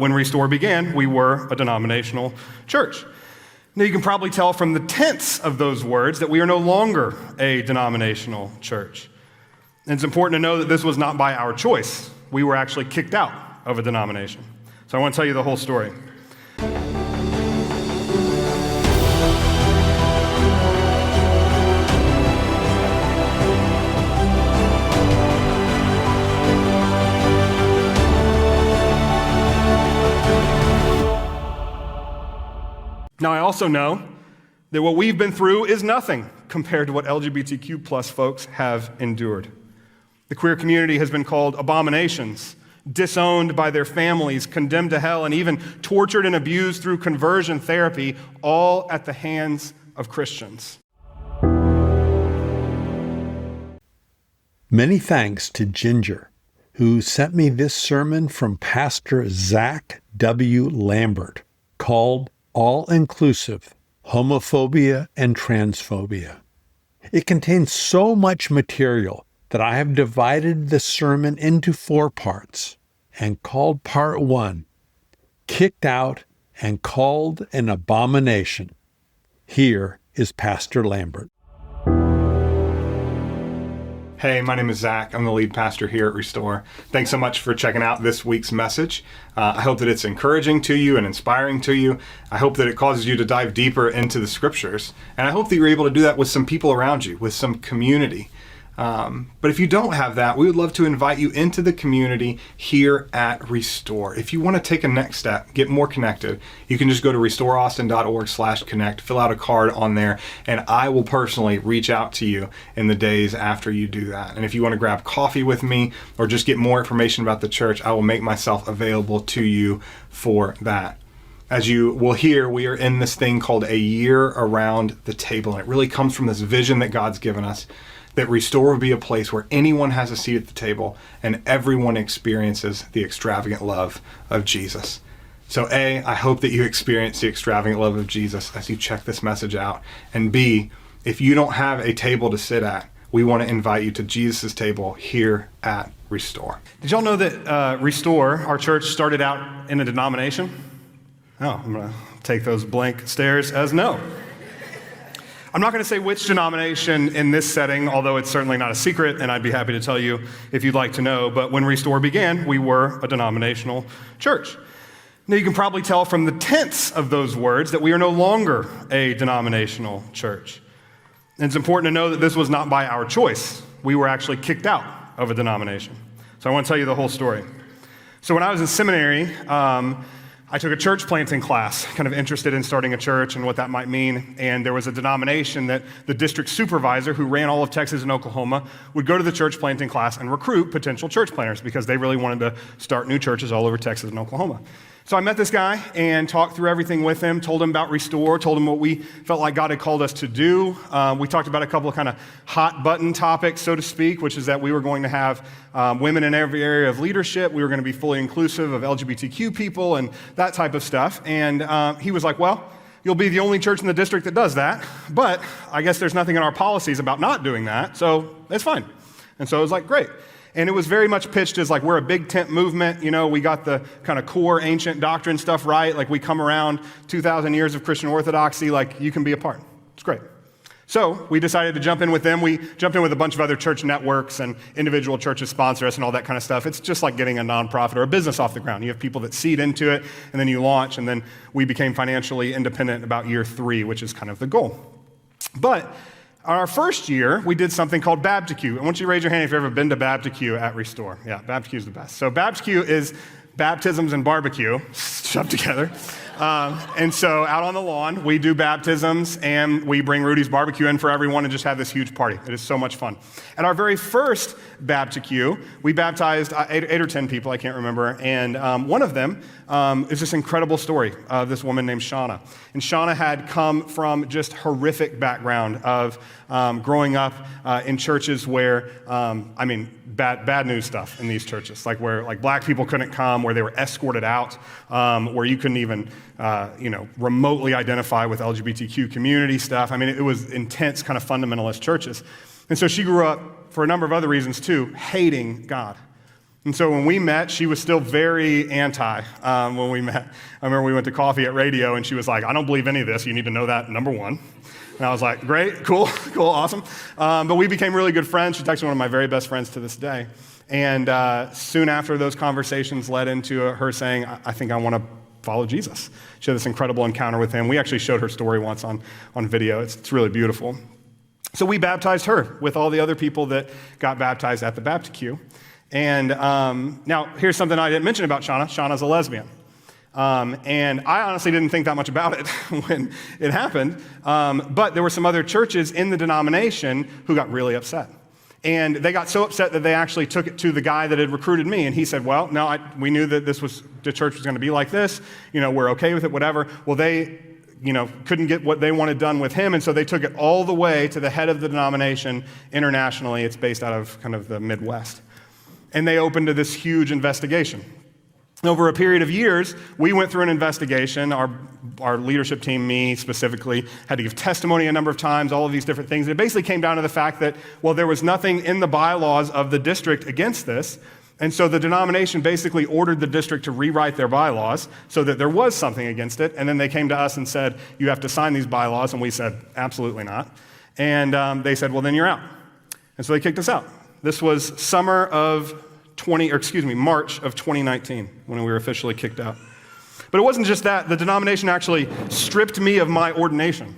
When Restore began, we were a denominational church. Now, you can probably tell from the tense of those words that we are no longer a denominational church. And it's important to know that this was not by our choice. We were actually kicked out of a denomination. So I want to tell you the whole story. Now, I also know that what we've been through is nothing compared to what LGBTQ plus folks have endured. The queer community has been called abominations, disowned by their families, condemned to hell, and even tortured and abused through conversion therapy, all at the hands of Christians. Many thanks to Ginger, who sent me this sermon from Pastor Zach W. Lambert, called All-Inclusive, Homophobia and Transphobia. It contains so much material that I have divided the sermon into 4 parts and called Part 1, Kicked Out and Called an Abomination. Here is Pastor Lambert. Hey, my name is Zach. I'm the lead pastor here at Restore. Thanks so much for checking out this week's message. I hope that it's encouraging to you and inspiring to you. I hope that it causes you to dive deeper into the scriptures. And I hope that you're able to do that with some people around you, with some community. But if you don't have that, we would love to invite you into the community here at Restore. If you want to take a next step, get more connected, you can just go to restoreaustin.org/connect, fill out a card on there, and I will personally reach out to you in the days after you do that. And if you want to grab coffee with me or just get more information about the church, I will make myself available to you for that. As you will hear, we are in this thing called a year around the table. And it really comes from this vision that God's given us, that Restore will be a place where anyone has a seat at the table and everyone experiences the extravagant love of Jesus. So A, I hope that you experience the extravagant love of Jesus as you check this message out. And B, if you don't have a table to sit at, we want to invite you to Jesus' table here at Restore. Did y'all know that Restore, our church, started out in a denomination? Oh, I'm going to take those blank stares as no. I'm not going to say which denomination in this setting, although it's certainly not a secret, and I'd be happy to tell you if you'd like to know, but when Restore began, we were a denominational church. Now, you can probably tell from the tense of those words that we are no longer a denominational church. And it's important to know that this was not by our choice. We were actually kicked out of a denomination. So I want to tell you the whole story. So when I was in seminary, I took a church planting class, kind of interested in starting a church and what that might mean. And there was a denomination that the district supervisor, who ran all of Texas and Oklahoma, would go to the church planting class and recruit potential church planters because they really wanted to start new churches all over Texas and Oklahoma. So I met this guy and talked through everything with him, told him about Restore, told him what we felt like God had called us to do. We talked about a couple of kind of hot button topics, so to speak, which is that we were going to have women in every area of leadership. We were going to be fully inclusive of LGBTQ people and that type of stuff. And he was like, well, you'll be the only church in the district that does that, but I guess there's nothing in our policies about not doing that, so it's fine. And so I was like, great. And it was very much pitched as like, we're a big tent movement. You know, we got the kind of core ancient doctrine stuff right. Like, we come around 2,000 years of Christian orthodoxy. Like, you can be a part. It's great. So we decided to jump in with them. We jumped in with a bunch of other church networks, and individual churches sponsor us and all that kind of stuff. It's just like getting a nonprofit or a business off the ground. You have people that seed into it, and then you launch, and then we became financially independent about year 3, which is kind of the goal. But on our first year, we did something called Barbecue. I want you to raise your hand if you've ever been to Barbecue at Restore. Yeah, Barbecue is the best. So Barbecue is baptisms and barbecue shoved together. And so out on the lawn, we do baptisms, and we bring Rudy's Barbecue in for everyone and just have this huge party. It is so much fun. At our very first Barbecue, we baptized 8 or 10 people, I can't remember, and one of them is this incredible story of this woman named Shauna. And Shauna had come from just horrific background of growing up in churches where, bad news stuff in these churches, like where like black people couldn't come, where they were escorted out, where you couldn't even remotely identify with LGBTQ community stuff. I mean, it was intense kind of fundamentalist churches. And so she grew up, for a number of other reasons too, hating God. And so when we met, she was still very anti when we met. I remember we went to coffee at radio, and she was like, I don't believe any of this. You need to know that, number one. And I was like, great, cool, awesome. But we became really good friends. She's actually one of my very best friends to this day. And soon after, those conversations led into her saying, I think I want to follow Jesus. She had this incredible encounter with him. We actually showed her story once on video. It's really beautiful. So we baptized her with all the other people that got baptized at the BaptQ. And now, here's something I didn't mention about Shauna. Shauna's a lesbian. And I honestly didn't think that much about it when it happened. But there were some other churches in the denomination who got really upset. And they got so upset that they actually took it to the guy that had recruited me. And he said, well, no, we knew that the church was going to be like this. We're okay with it, whatever. Well, they couldn't get what they wanted done with him. And so they took it all the way to the head of the denomination internationally. It's based out of kind of the Midwest. And they opened this huge investigation. Over a period of years, we went through an investigation. Our leadership team, me specifically, had to give testimony a number of times, all of these different things. It basically came down to the fact that, well, there was nothing in the bylaws of the district against this. And so the denomination basically ordered the district to rewrite their bylaws so that there was something against it. And then they came to us and said, you have to sign these bylaws. And we said, absolutely not. And they said, well, then you're out. And so they kicked us out. This was March of 2019 when we were officially kicked out. But it wasn't just that. The denomination actually stripped me of my ordination.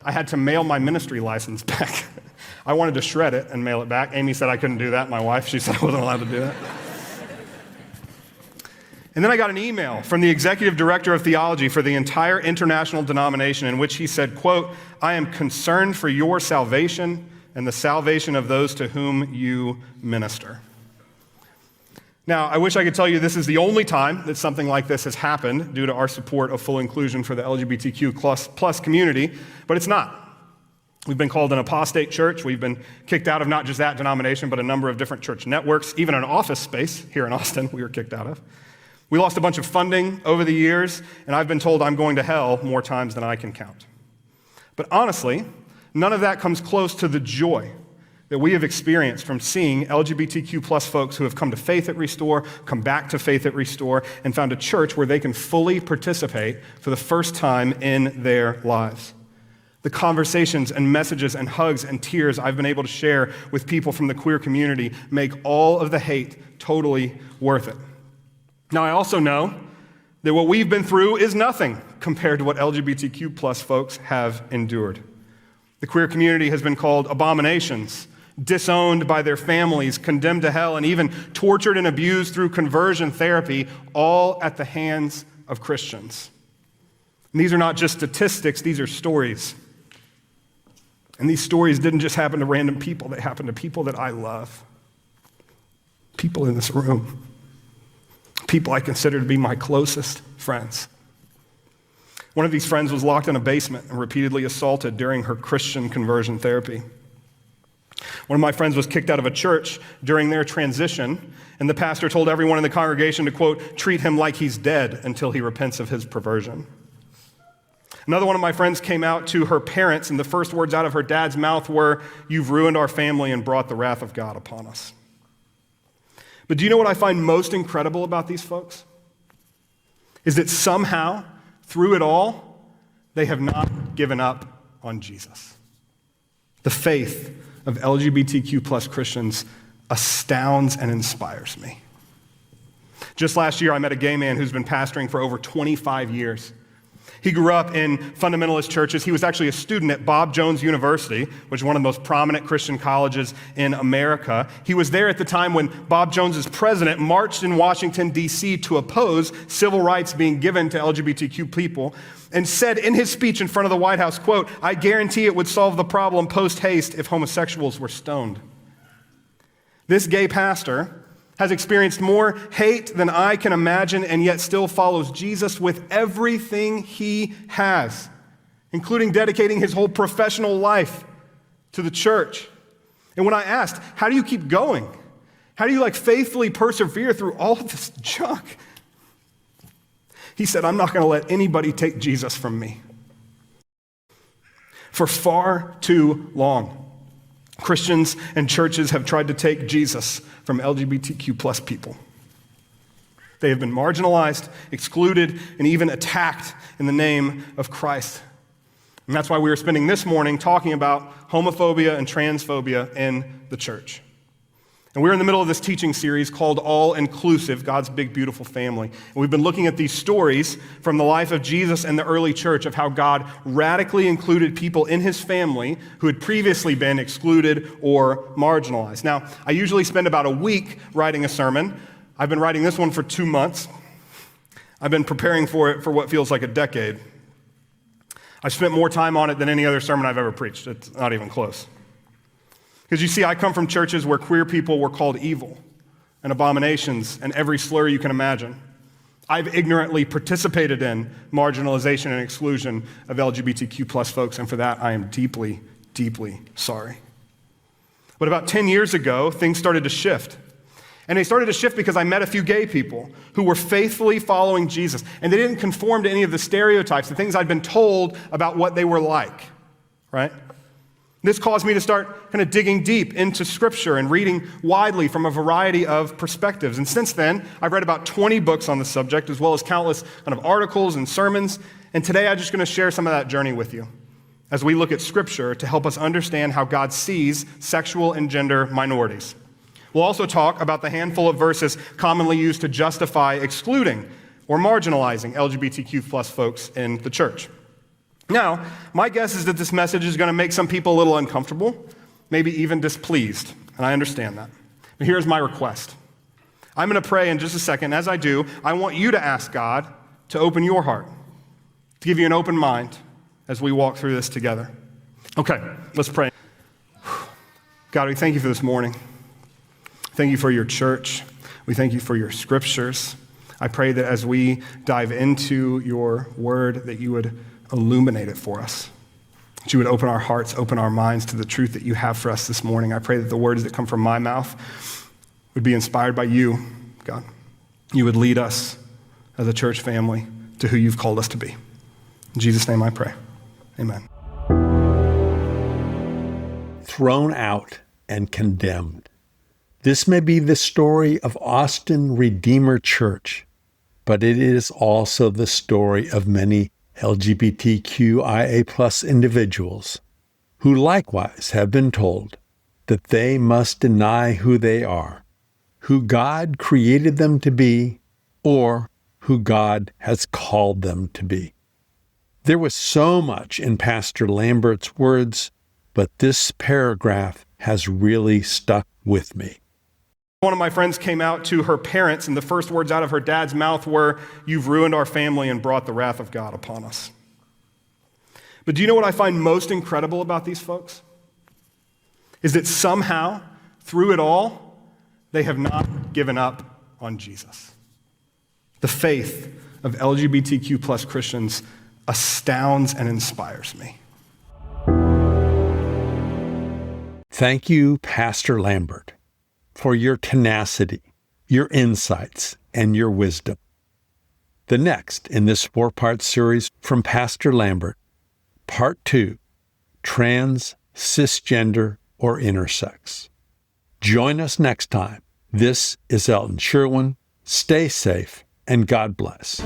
I had to mail my ministry license back. I wanted to shred it and mail it back. Amy said I couldn't do that. My wife, she said I wasn't allowed to do that. And then I got an email from the executive director of theology for the entire international denomination in which he said, quote, I am concerned for your salvation and the salvation of those to whom you minister. Now, I wish I could tell you this is the only time that something like this has happened due to our support of full inclusion for the LGBTQ plus community, but it's not. We've been called an apostate church. We've been kicked out of not just that denomination, but a number of different church networks. Even an office space here in Austin we were kicked out of. We lost a bunch of funding over the years, and I've been told I'm going to hell more times than I can count. But honestly, none of that comes close to the joy that we have experienced from seeing LGBTQ plus folks who have come to faith at Restore, come back to faith at Restore, and found a church where they can fully participate for the first time in their lives. The conversations and messages and hugs and tears I've been able to share with people from the queer community make all of the hate totally worth it. Now, I also know that what we've been through is nothing compared to what LGBTQ plus folks have endured. The queer community has been called abominations, disowned by their families, condemned to hell, and even tortured and abused through conversion therapy, all at the hands of Christians. And these are not just statistics, these are stories. And these stories didn't just happen to random people, they happened to people that I love. People in this room. People I consider to be my closest friends. One of these friends was locked in a basement and repeatedly assaulted during her Christian conversion therapy. One of my friends was kicked out of a church during their transition, and the pastor told everyone in the congregation to, quote, treat him like he's dead until he repents of his perversion. Another one of my friends came out to her parents, and the first words out of her dad's mouth were, you've ruined our family and brought the wrath of God upon us. But do you know what I find most incredible about these folks? Is that somehow, through it all, they have not given up on Jesus. The faith of LGBTQ plus Christians astounds and inspires me. Just last year, I met a gay man who's been pastoring for over 25 years. He grew up in fundamentalist churches. He was actually a student at Bob Jones University, which is one of the most prominent Christian colleges in America. He was there at the time when Bob Jones's president marched in Washington, D.C. to oppose civil rights being given to LGBTQ people, and said in his speech in front of the White House, quote, I guarantee it would solve the problem post-haste if homosexuals were stoned. This gay pastor has experienced more hate than I can imagine and yet still follows Jesus with everything he has, including dedicating his whole professional life to the church. And when I asked, how do you keep going? How do you faithfully persevere through all of this junk? He said, I'm not going to let anybody take Jesus from me. For far too long, Christians and churches have tried to take Jesus from LGBTQ plus people. They have been marginalized, excluded, and even attacked in the name of Christ. And that's why we are spending this morning talking about homophobia and transphobia in the church. And we're in the middle of this teaching series called All Inclusive, God's Big Beautiful Family. And we've been looking at these stories from the life of Jesus and the early church of how God radically included people in his family who had previously been excluded or marginalized. Now, I usually spend about a week writing a sermon. I've been writing this one for 2 months. I've been preparing for it for what feels like a decade. I spent more time on it than any other sermon I've ever preached. It's not even close. Because you see, I come from churches where queer people were called evil and abominations and every slur you can imagine. I've ignorantly participated in marginalization and exclusion of LGBTQ plus folks, and for that I am deeply, deeply sorry. But about 10 years ago, things started to shift. And they started to shift because I met a few gay people who were faithfully following Jesus. And they didn't conform to any of the stereotypes, the things I'd been told about what they were like, right? This caused me to start kind of digging deep into Scripture and reading widely from a variety of perspectives. And since then, I've read about 20 books on the subject, as well as countless kind of articles and sermons. And today, I'm just going to share some of that journey with you as we look at Scripture to help us understand how God sees sexual and gender minorities. We'll also talk about the handful of verses commonly used to justify excluding or marginalizing LGBTQ plus folks in the church. Now, my guess is that this message is going to make some people a little uncomfortable, maybe even displeased, and I understand that. But here's my request. I'm going to pray in just a second. As I do, I want you to ask God to open your heart, to give you an open mind as we walk through this together. Okay, let's pray. God, we thank you for this morning. Thank you for your church. We thank you for your scriptures. I pray that as we dive into your word, that you would illuminate it for us. That you would open our hearts, open our minds to the truth that you have for us this morning. I pray that the words that come from my mouth would be inspired by you, God. You would lead us as a church family to who you've called us to be. In Jesus' name I pray. Amen. Thrown out and condemned. This may be the story of Austin Redeemer Church, but it is also the story of many LGBTQIA+ individuals who likewise have been told that they must deny who they are, who God created them to be, or who God has called them to be. There was so much in Pastor Lambert's words, but this paragraph has really stuck with me. One of my friends came out to her parents, and the first words out of her dad's mouth were, "You've ruined our family and brought the wrath of God upon us." But do you know what I find most incredible about these folks? Is that somehow, through it all, they have not given up on Jesus. The faith of LGBTQ plus Christians astounds and inspires me. Thank you, Pastor Lambert, for your tenacity, your insights, and your wisdom. The next in this 4-part series from Pastor Lambert, Part 2, Trans, Cisgender, or Intersex. Join us next time. This is Elton Sherwin. Stay safe, and God bless.